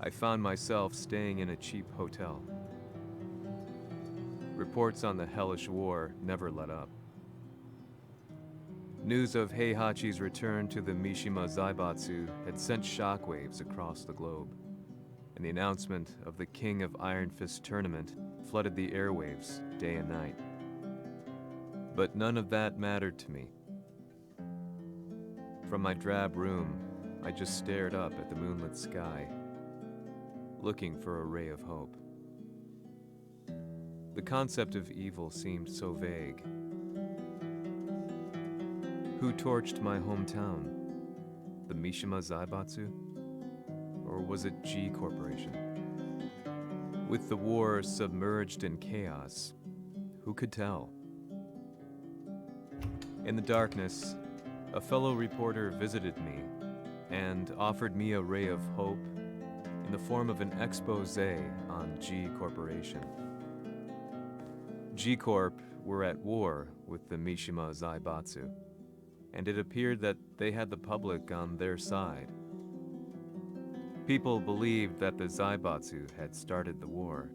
I found myself staying in a cheap hotel. Reports on the hellish war never let up. News of Heihachi's return to the Mishima Zaibatsu had sent shockwaves across the globe, and the announcement of the King of Iron Fist tournament flooded the airwaves day and night. But none of that mattered to me. From my drab room, I just stared up at the moonlit sky, looking for a ray of hope. The concept of evil seemed so vague. Who torched my hometown? The Mishima Zaibatsu? Or was it G Corporation? With the war submerged in chaos, who could tell? In the darkness, a fellow reporter visited me and offered me a ray of hope in the form of an expose on G Corporation. G Corp were at war with the Mishima Zaibatsu, and it appeared that they had the public on their side. People believed that the Zaibatsu had started the war,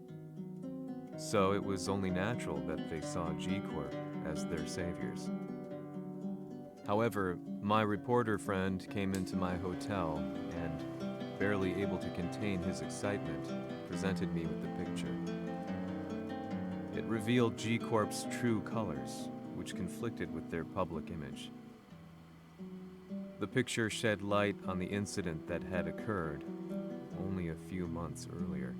so it was only natural that they saw G Corp as their saviors. However, my reporter friend came into my hotel and, barely able to contain his excitement, presented me with the picture. It revealed G Corp's true colors, which conflicted with their public image. The picture shed light on the incident that had occurred only a few months earlier.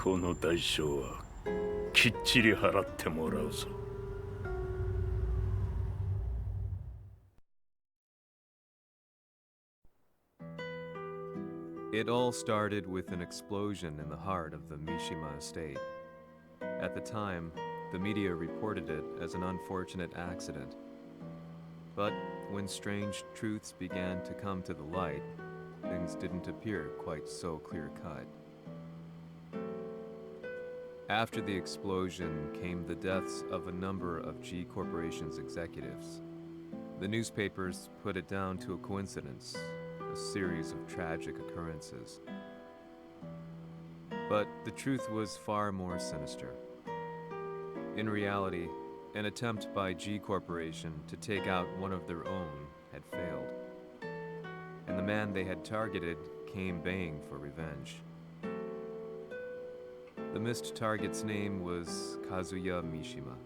この代償はきっちり払ってもらうぞ。It all started with an explosion in the heart of the Mishima estate. At the time, the media reported it as an unfortunate accident. But when strange truths began to come to the light, things didn't appear quite so clear-cut. After the explosion came the deaths of a number of G Corporation's executives. The newspapers put it down to a coincidence, a series of tragic occurrences. But the truth was far more sinister. In reality, an attempt by G Corporation to take out one of their own had failed, and the man they had targeted came baying for revenge. The missed target's name was Kazuya Mishima.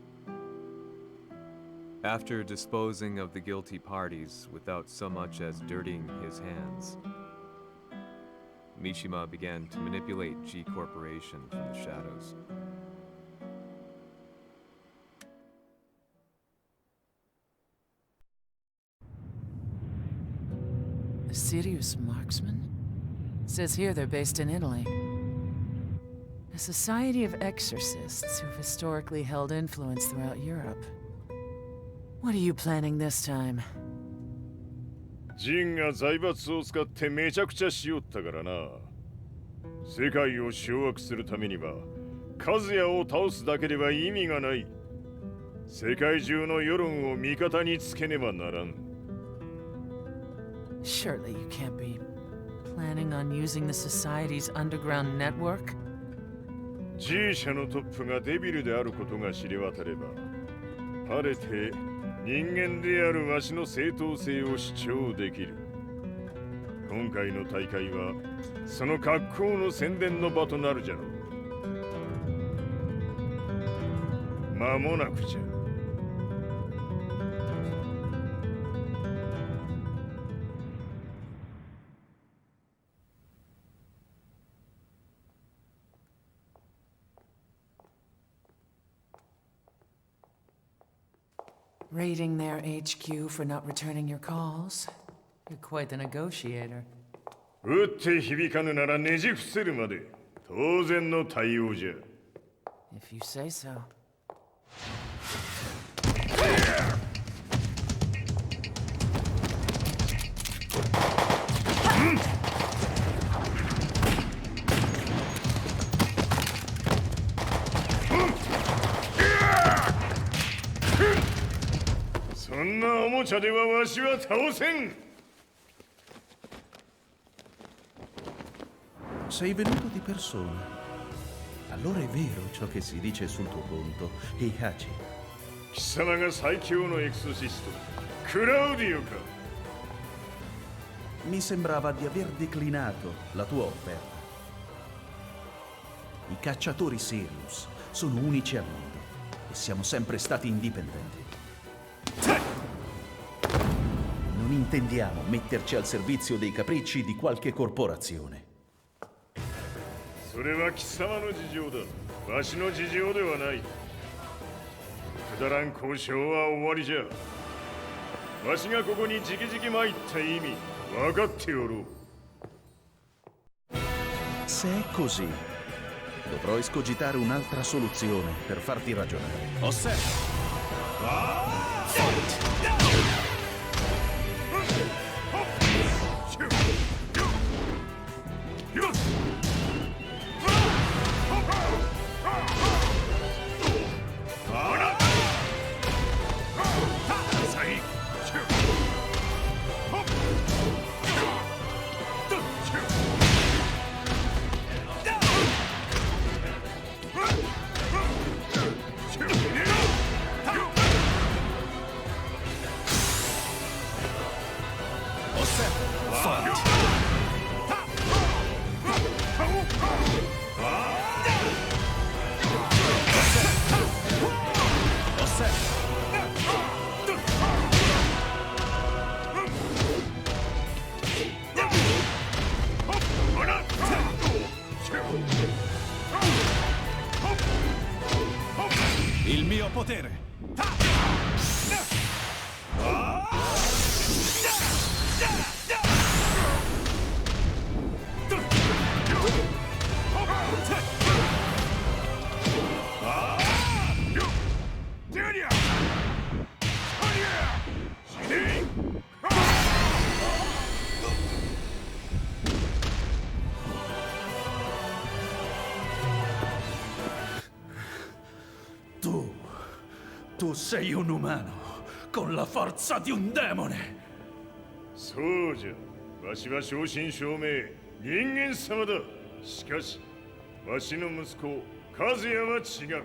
After disposing of the guilty parties without so much as dirtying his hands, Mishima began to manipulate G Corporation from the shadows. A serious marksman? It says here they're based in Italy. A society of exorcists who've historically held influence throughout Europe. What are you planning this time? ジンが財閥を使ってめちゃくちゃしよったからな。世界を掌握するためには、カズヤを倒すだけでは意味がない。世界中の世論を味方につけねばならん。Surely you can't be planning on using the society's underground network? G 社のトップがデビルであることが知れ渡れば、晴れて人間であるわしの正当性を主張できる。今回の大会はその格好の宣伝の場となるじゃろう。間もなくじゃ。Raiding their HQ for not returning your calls? You're quite the negotiator. 撃って響かぬならねじ伏せるまで当然の対応じゃ。If you say so. そんなおもちゃではわしは倒せん。Sei venuto di persona. Allora è vero ciò che si dice sul tuo conto, Heihachi. 貴様が最強のエクソシスト、クラウディオか。Mi sembrava di aver declinato la tua offerta. I cacciatori Sirius sono unici al mondo e siamo sempre stati indipendenti. Non intendiamo metterci al servizio dei capricci di qualche corporazione. それは貴様の事情だ。わしの事情ではない。くだらん交渉は終わりじゃ。わしがここに直々参った意味、分かっておろう。Se è così, dovrò escogitare un'altra soluzione per farti ragionare. Osserva! Tu sei un umano, con la forza di un demone. そうじゃ。わしは正真正銘人間様だ。しかしわしの息子和也は違う。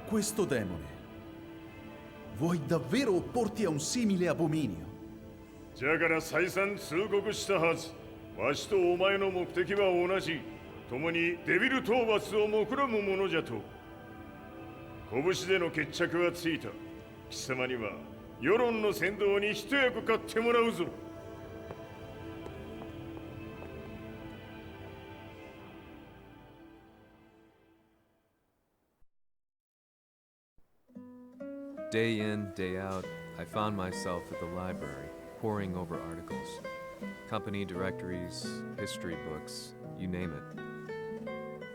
Questo demone, vuoi davvero opporti a un simile abominio? じゃから再三通告したはず。わしとお前の目的は同じ。共にデビル討伐を目論むものじゃと。拳での決着はついた。貴様には世論の先導に一役買ってもらうぞ。 Day in, day out, I found myself at the library, poring over articles. Company directories, history books, you name it.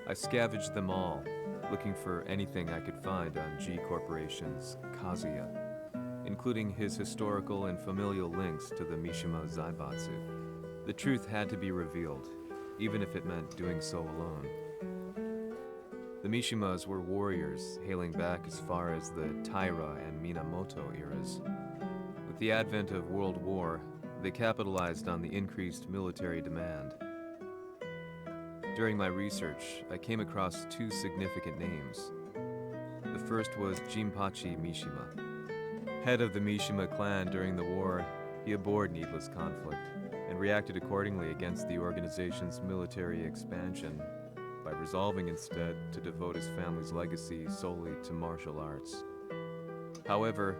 I scavenged them all, looking for anything I could find on G Corporation's Kazuya, including his historical and familial links to the Mishima Zaibatsu. The truth had to be revealed, even if it meant doing so alone. The Mishimas were warriors hailing back as far as the Taira and Minamoto eras. With the advent of World War, they capitalized on the increased military demand. During my research, I came across two significant names. The first was Jinpachi Mishima. Head of the Mishima clan during the war, he abhorred needless conflict and reacted accordingly against the organization's military expansion by resolving instead to devote his family's legacy solely to martial arts. However,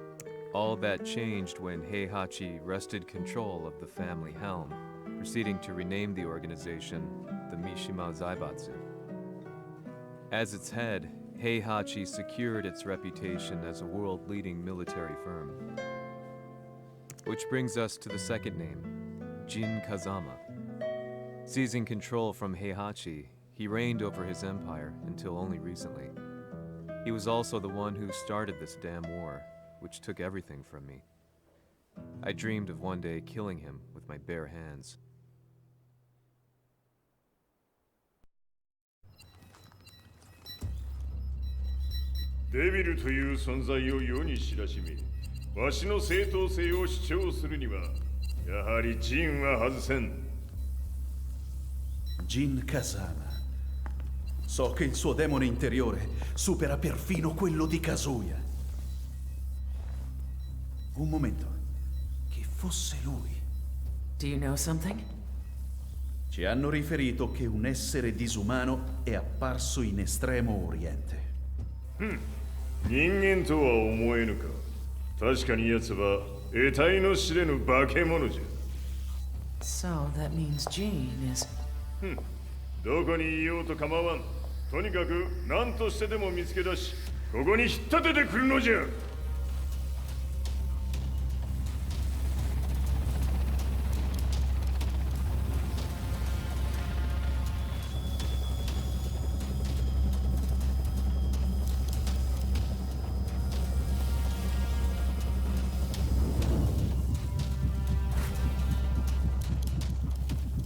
all that changed when Heihachi wrested control of the family helm, proceeding to rename the organization the Mishima Zaibatsu. As its head, Heihachi secured its reputation as a world-leading military firm. Which brings us to the second name, Jin Kazama. Seizing control from Heihachi, he reigned over his empire until only recently. He was also the one who started this damn war, which took everything from me. I dreamed of one day killing him with my bare hands. デビルという存在を世に知らしめ、わしの正当性を主張するには、やはりジンは外せん。 Jin Kazama. So che il suo demone interiore supera perfino quello di Kazuya. Un momento. Che fosse lui. Do you know something? Ci hanno riferito che un essere disumano è apparso in Estremo Oriente. 人間とは思えぬか。確かに奴は得体の知れぬ化け物じゃ。 So that means Jean is... どこにいようと構わん。とにかく何としてでも見つけ出し、ここに引っ立ててくるのじゃ。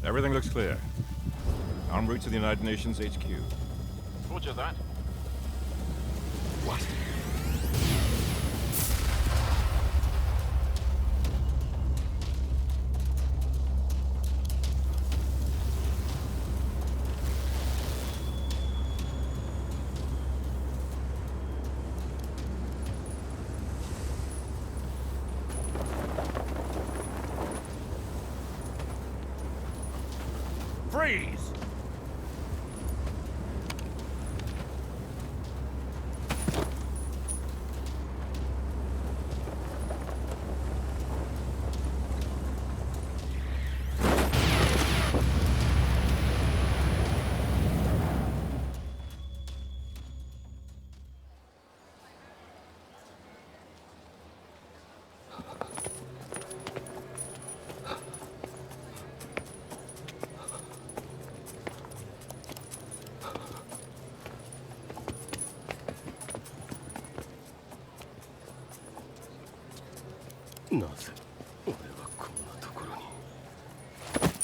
Everything looks clear. En route to the United Nations HQ. Roger that. What? Freeze!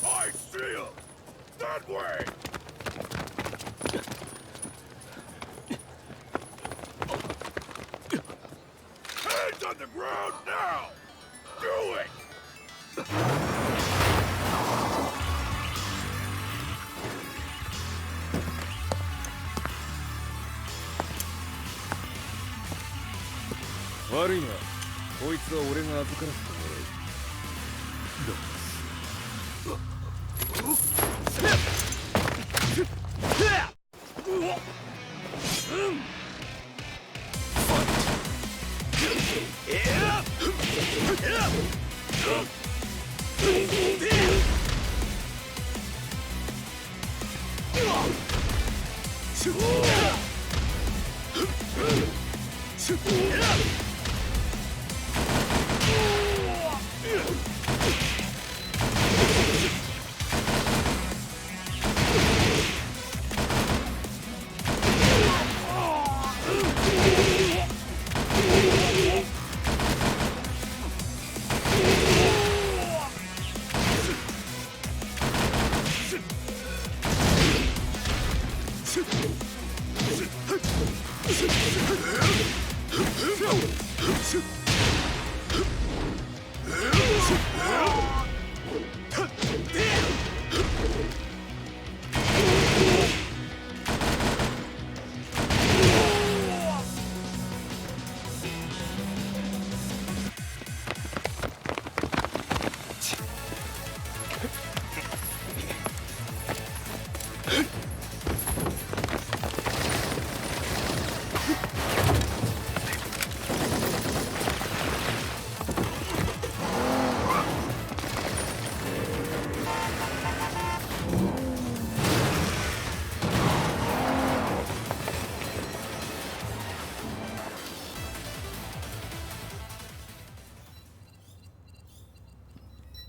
I see you! That way! the ground now! Do it! Worry not. こいつは俺が預からせてもらう。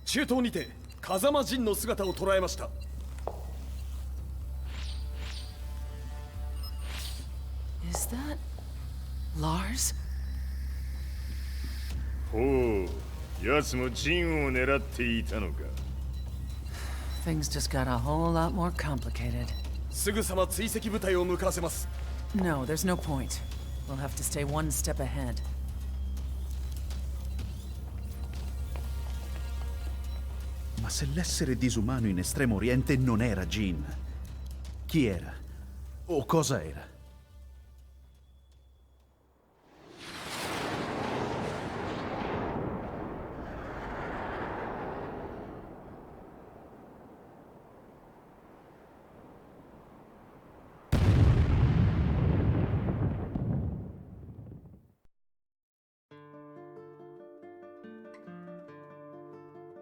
中東にて風間陣の姿を捉えました。Is that Lars? ほう、奴もジンを狙っていたのか。Things just got a whole lot more complicated. すぐさま追跡部隊を向かわせます。No, there's no point. We'll have to stay one step ahead. Ma se l'essere disumano in Estremo Oriente non era Jin, chi era? O cosa era?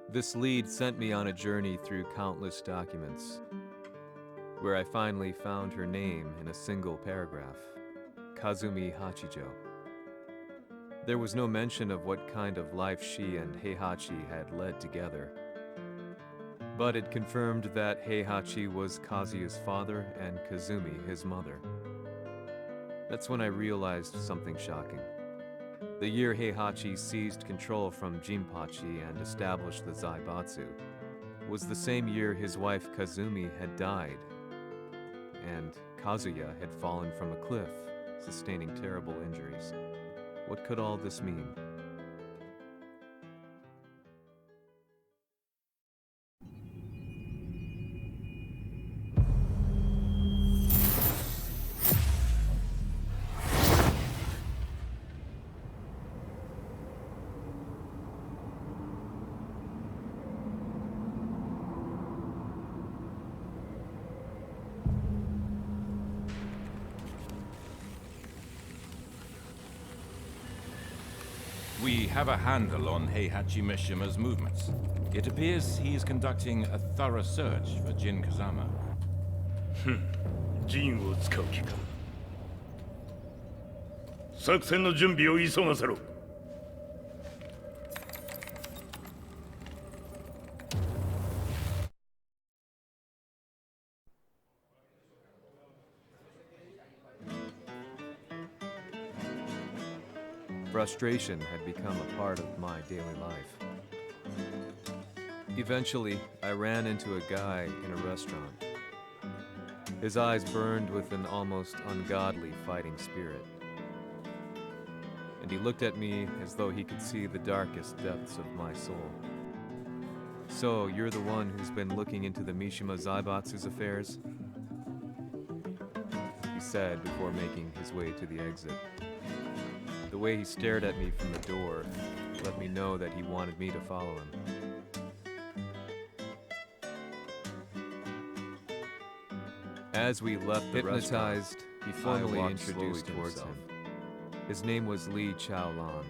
This lead sent me on a journey through countless documents, where I finally found her name in a single paragraph, Kazumi Hachijo. There was no mention of what kind of life she and Heihachi had led together, but it confirmed that Heihachi was Kazuya's father and Kazumi his mother. That's when I realized something shocking. The year Heihachi seized control from Jinpachi and established the Zaibatsu was the same year his wife Kazumi had died, and Kazuya had fallen from a cliff, sustaining terrible injuries. What could all this mean? We have a handle on Heihachi Mishima's movements. It appears he is conducting a thorough search for Jin Kazama. ジンを使う気か。作戦の準備を急がせろ。Frustration had become a part of my daily life. Eventually, I ran into a guy in a restaurant. His eyes burned with an almost ungodly fighting spirit. and he looked at me as though he could see the darkest depths of my soul. So, you're the one who's been looking into the Mishima Zaibatsu's affairs? He said before making his way to the exit. The way he stared at me from the door let me know that he wanted me to follow him. As we left the hypnotized, he formally introduced himself. His name was Li Chaolan.